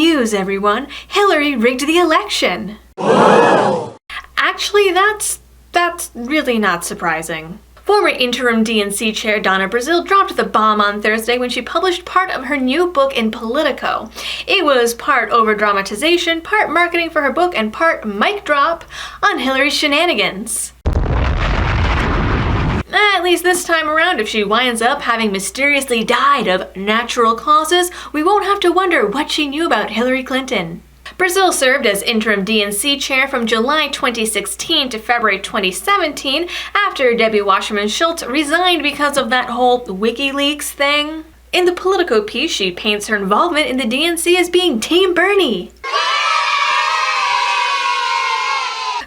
news, everyone. Hillary rigged the election. Actually, that's really not surprising. Former interim DNC Chair Donna Brazile dropped the bomb on Thursday when she published part of her new book in Politico. It was part over-dramatization, part marketing for her book, and part mic drop on Hillary's shenanigans. At least this time around, if she winds up having mysteriously died of natural causes, we won't have to wonder what she knew about Hillary Clinton. Brazile served as interim DNC chair from July 2016 to February 2017 after Debbie Wasserman Schultz resigned because of that whole WikiLeaks thing. In the Politico piece, she paints her involvement in the DNC as being Team Bernie.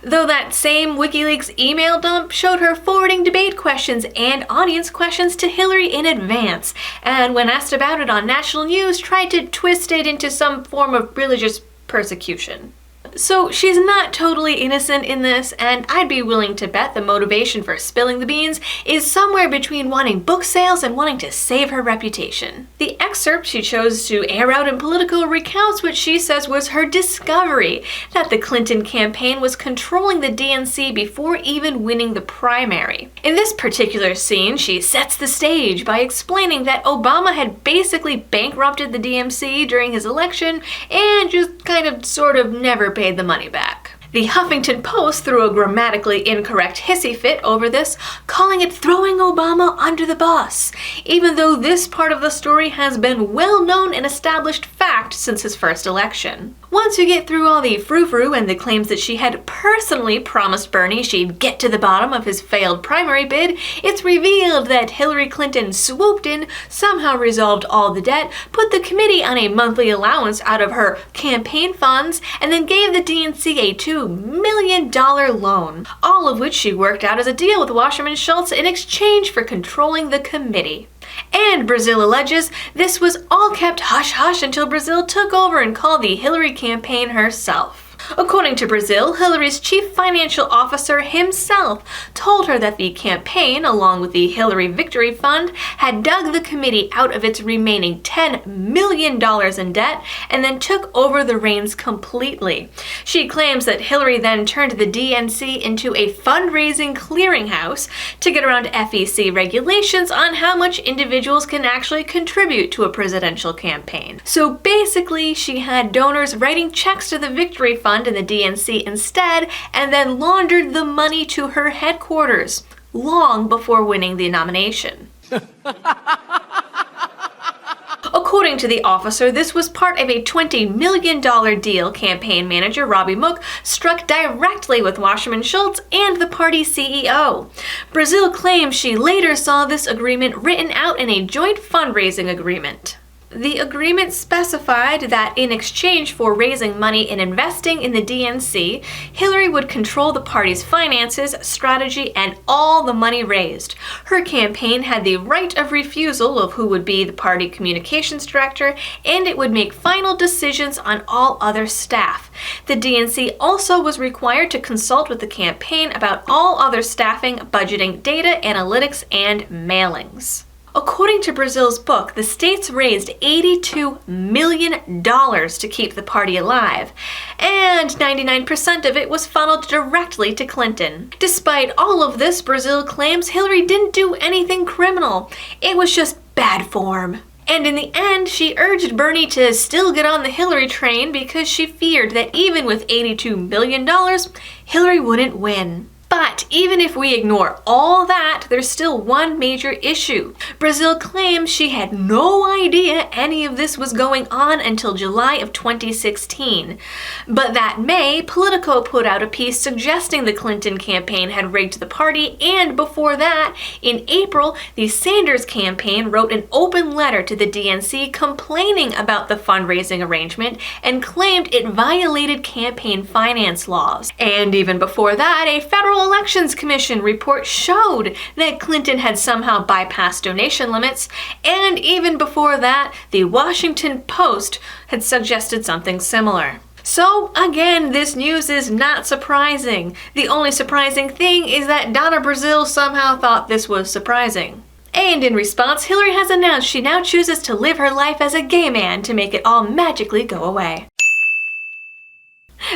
Though that same WikiLeaks email dump showed her forwarding debate questions and audience questions to Hillary in advance, and when asked about it on national news, tried to twist it into some form of religious persecution. So she's not totally innocent in this, and I'd be willing to bet the motivation for spilling the beans is somewhere between wanting book sales and wanting to save her reputation. The excerpt she chose to air out in Politico recounts what she says was her discovery, that the Clinton campaign was controlling the DNC before even winning the primary. In this particular scene, she sets the stage by explaining that Obama had basically bankrupted the DNC during his election and just kind of sort of never paid the money back. The Huffington Post threw a grammatically incorrect hissy fit over this, calling it throwing Obama under the bus, even though this part of the story has been well known and established fact since his first election. Once you get through all the frou-frou and the claims that she had personally promised Bernie she'd get to the bottom of his failed primary bid, it's revealed that Hillary Clinton swooped in, somehow resolved all the debt, put the committee on a monthly allowance out of her campaign funds, and then gave the DNC a $2 million loan, all of which she worked out as a deal with Wasserman Schultz in exchange for controlling the committee. And Brazile alleges this was all kept hush-hush until Brazile took over and called the Hillary campaign herself. According to Brazile, Hillary's chief financial officer himself told her that the campaign, along with the Hillary Victory Fund, had dug the committee out of its remaining $10 million in debt and then took over the reins completely. She claims that Hillary then turned the DNC into a fundraising clearinghouse to get around FEC regulations on how much individuals can actually contribute to a presidential campaign. So basically, she had donors writing checks to the Victory Fund in the DNC instead, and then laundered the money to her headquarters, long before winning the nomination. According to the officer, this was part of a $20 million deal campaign manager Robbie Mook struck directly with Wasserman Schultz and the party's CEO. Brazile claims she later saw this agreement written out in a joint fundraising agreement. The agreement specified that in exchange for raising money and investing in the DNC, Hillary would control the party's finances, strategy, and all the money raised. Her campaign had the right of refusal of who would be the party communications director, and it would make final decisions on all other staff. The DNC also was required to consult with the campaign about all other staffing, budgeting, data, analytics, and mailings. According to Brazile's book, the states raised $82 million to keep the party alive, and 99% of it was funneled directly to Clinton. Despite all of this, Brazile claims Hillary didn't do anything criminal. It was just bad form. And in the end, she urged Bernie to still get on the Hillary train because she feared that even with $82 million, Hillary wouldn't win. But even if we ignore all that, there's still one major issue. Brazile claims she had no idea any of this was going on until July of 2016. But that May, Politico put out a piece suggesting the Clinton campaign had rigged the party, and before that, in April, the Sanders campaign wrote an open letter to the DNC complaining about the fundraising arrangement and claimed it violated campaign finance laws. And even before that, a federal Elections Commission report showed that Clinton had somehow bypassed donation limits, and even before that, the Washington Post had suggested something similar. So again, this news is not surprising. The only surprising thing is that Donna Brazile somehow thought this was surprising. And in response, Hillary has announced she now chooses to live her life as a gay man to make it all magically go away.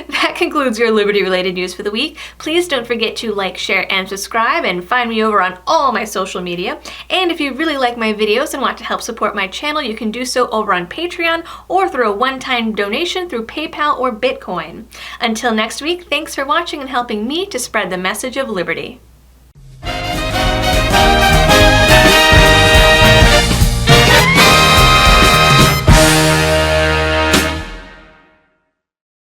That concludes your Liberty-related news for the week. Please don't forget to like, share, and subscribe, and find me over on all my social media. And if you really like my videos and want to help support my channel, you can do so over on Patreon or through a one-time donation through PayPal or Bitcoin. Until next week, thanks for watching and helping me to spread the message of liberty.